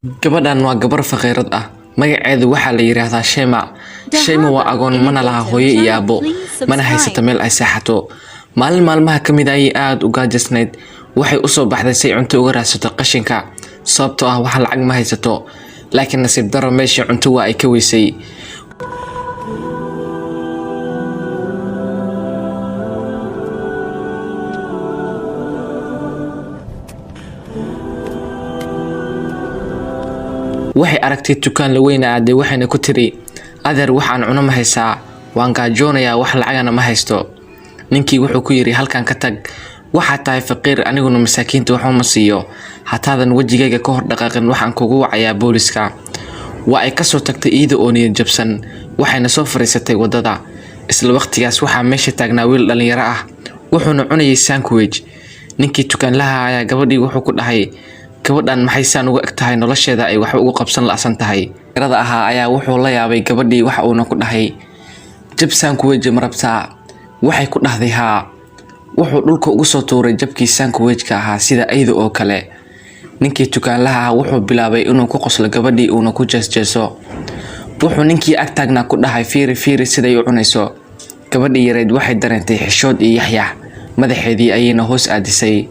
Gabadhan waa gabar faqiirad ah. Magaceedu waxaa la yiraahdaa Shema. Shema waa agoon mana laha hooyo iyo aabbo, mana haysata meel ay seexato. Maalin maalmaha ka mid ah ayay aad u gaajasnayd. Waxay u soo baxday si ay cunto uga raadsato qashinka, sababtoo ah wax lacag ma haysato. Laakiin nasiib darro meeshii cunto waa ay ka weysay. waxay aragtay dukaan la weyn aaday waxayna ku tiri adeer waxaan cuno ma haysaa, waan gaajoonayaa, wax lacagana ma haysto. Ninkii wuxuu ku yiri halkan ka tag, waxaad tahay faqiir, aniguna masaakiinta waxba ma siiyo, hataadan wajigayga ka hor dhaqaaqin waxaan kugu wacayaa booliska. waa ay ka soo tagtay iyada oo niyad jabsan, waxayna soo fariisatay wadada. Isla waqtigaas waxaa meesha taagnaa wiil dhalinyaro ah, wuxuuna cunayay sandwich. ninkii dukaanlaha ayaa gabadhii wuxuu ku dhahay, gabadhan maxay saan uga eg tahay, nolosheeda ay wax ugu qabsan la'san tahay. Yarada ahaa ayaa wuxuu la yaabay gabadhii, waxa uuna ku dhahay, jab sandwich ma rabtaa? Waxay ku dhahday haa. wuxuu dhulka ugu soo tuuray jabkii sandwich-ka ahaa sida ayda oo kale. ninkii dukaanlaha ah wuxuu bilaabay inuu ku qoslo gabadhii uuna ku jeesjeeso. wuxuu ninkii ag taagnaa ku dhahay, fiiri siday u cunayso. gabadhii yareed waxay dareentay xishood iyo yaxyax, madaxeedii ayayna hoos aadisay.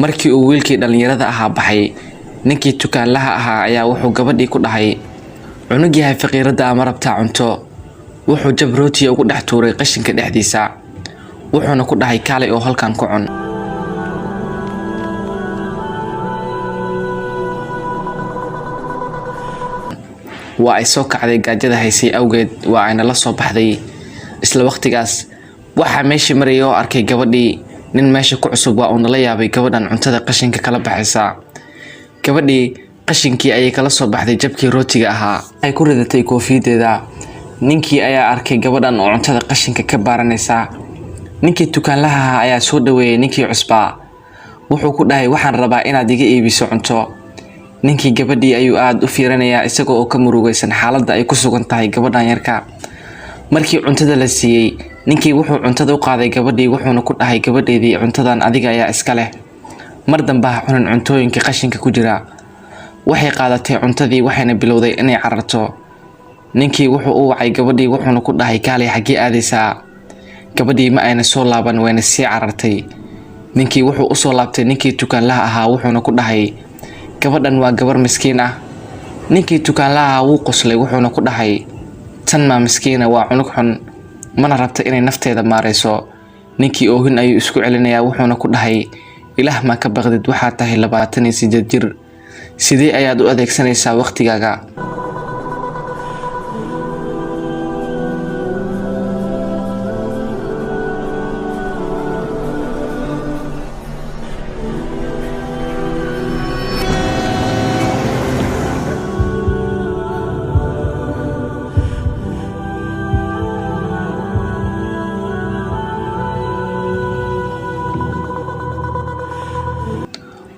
markii uu wiilkii dhalinyarada ahaa baxay, ninkii dukaanlaha ahaa ayaa wuxuu gabadhii ku dhahay, cunug yahay faqiirada ama rabtaa cunto. wuxuu jab rootiga ugu dhex tuuray qashinka dhexdiisa, wuxuuna ku dhahay kaalay oo halkan ku cun. waa ay soo kacday gaajada haysay awgeed, waa ayna la soo baxday. isla waqtigaas waxaa meeshii marayay oo arkay gabadhii. nin meesha ku cusub waa uuna la yaabay gabadhan cuntada qashinka kala baxaysa. gabadhii qashinkii ayay kala soo baxday jabkii rootiga ahaa, ay ku ridatay koofiyadeeda. ninkii ayaa arkay gabadhan oo cuntada qashinka ka baaranaysa. ninkii dukaanlaha ahaa ayaa soo dhaweeyay ninkii cusbaa, wuxuu ku dhahay, waxaan rabaa inaad iga iibiso cunto. ninkii gabadhii ayuu aad u fiirinayaa isagoo oo ka murugaysan xaaladda ay ku sugan tahay gabadhan yarka. markii cuntada la siiyey, ninkii wuxuu cuntada u qaaday gabadhii, wuxuuna ku dhahay, gabadheedii cuntadan adiga ayaa iska leh, mar dambe ha cunin cuntooyinka qashinka ku jira. waxay qaadatay cuntadii waxayna bilowday inay cararto. ninkii wuxuu u wacay gabadhii, wuxuuna ku dhahay, kaalay xaggee aadaysaa? gabadhii ma ayna soo laaban, wayna sii carartay. ninkii wuxuu u soo laabtay ninkii dukaanlaha ahaa, wuxuuna ku dhahay, gabadhan waa gabar miskiin ah. ninkii dukaanlaha ahaa wuu qoslay, wuxuuna ku dhahay, tan maa miskiina, waa cunug xun, mana rabta inay nafteeda maarayso. ninkii oohin ayuu isku celinayaa, wuxuuna ku dhahay, ilaah ma ka baqdid, waxaad tahay 28 jir, sidee ayaad u adeegsanaysaa waqtigaaga?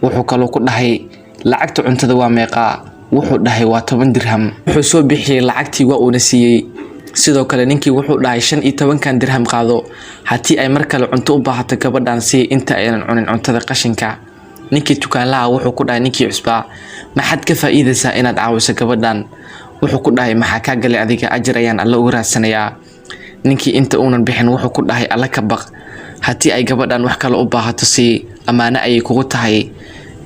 wuxuu kaloo ku dhahay, lacagta cuntada waa meeqa? wuxuu dhahay, waa 10 dirham. wuxuu soo bixiyay lacagtii waa uuna siiyey. sidoo kale ninkii wuxuu dhahay, 15 dirham qaado, haddii ay mar kale cunto u baahato gabadhan sii inta aynan cunin cuntada qashinka. ninkii dukaanlaha wuxuu ku dhahay ninkii cusbaa, maxaad ka faa'iidaysaa inaad caawiso gabadhan? wuxuu ku dhahay, maxaa kaa galay adiga, ajar ayaan alla uga raadsanayaa. ninkii inta uunan bixin wuxuu ku dhahay, alla ka baq, haddii ay gabadhan wax kale u baahato sii, ammaano ayay kugu tahay.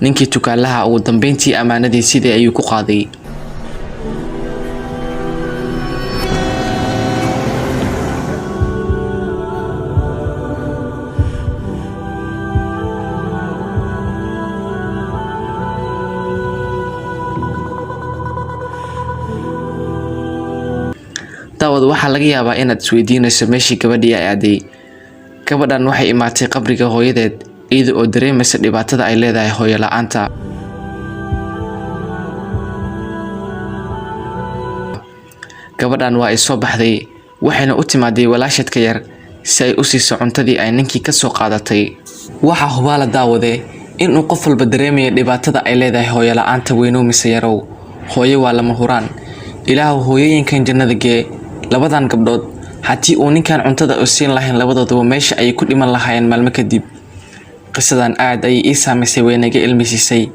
ninkii dukaanlaha ugu dambeyntii ammaanadii sidii ayuu ku qaaday. daawad waxaa laga yaabaa inaad isweydiinayso meeshii gabadhii ay aaday. gabadhan waxay imaatay qabriga hooyadeed iyada oo dareemaysa dhibaatada ay leedahay hooyo la'aanta. gabadhan waa ay soo baxday, waxayna u timaaday walaashadka yar si ay u siiso cuntadii ay ninkii ka soo qaadatay. waxaa hubaala daawade inuu qof walba dareemayo dhibaatada ay leedahay hooyo la'aanta weynoo mise yarow. Hooyo waa lama huraan. Ilaahu hooyooyinkan jannada gee labadan gabdhood haddii uu ninkan cuntada u siin lahayn labadooduba meesha ay ku dhiman lahaayeen maalmo kadib. qisadan aad ay ii saamaysay weynaga ilmisisay.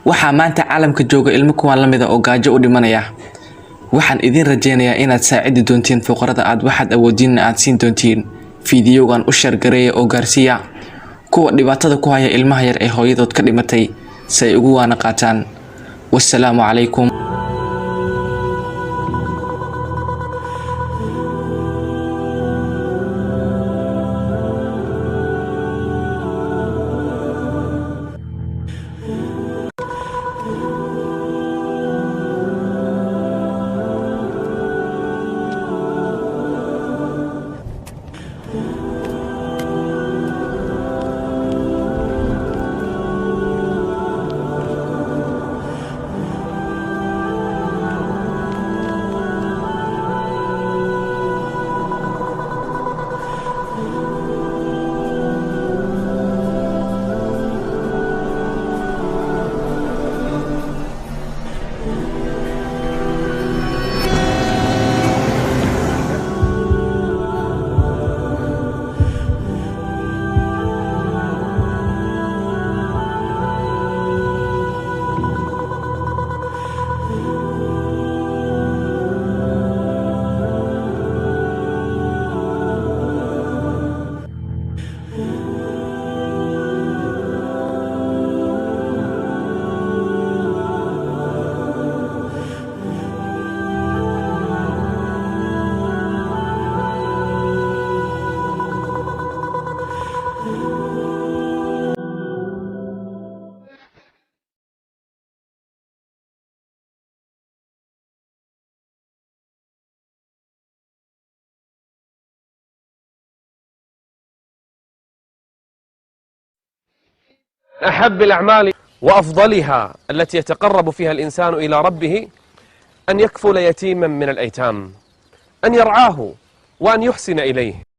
waxaa maanta caalamka jooga ilmo kuwan la mid ah oo gaajo u dhimanaya. waxaan idin rajeynayaa inaad saacidi doontiin fuqarada aad waxaad awoodiin aad siin doontiin. fiidiyogan u share gareeya oo gaarsiiya kuwa dhibaatada ku haya ilmaha yar ee hooyadood ka dhimatay si ay ugu waana qaataan. wassalaamu calaykum. أحب الأعمال وأفضلها التي يتقرب فيها الإنسان إلى ربه أن يكفل يتيما من الأيتام، أن يرعاه وأن يحسن إليه.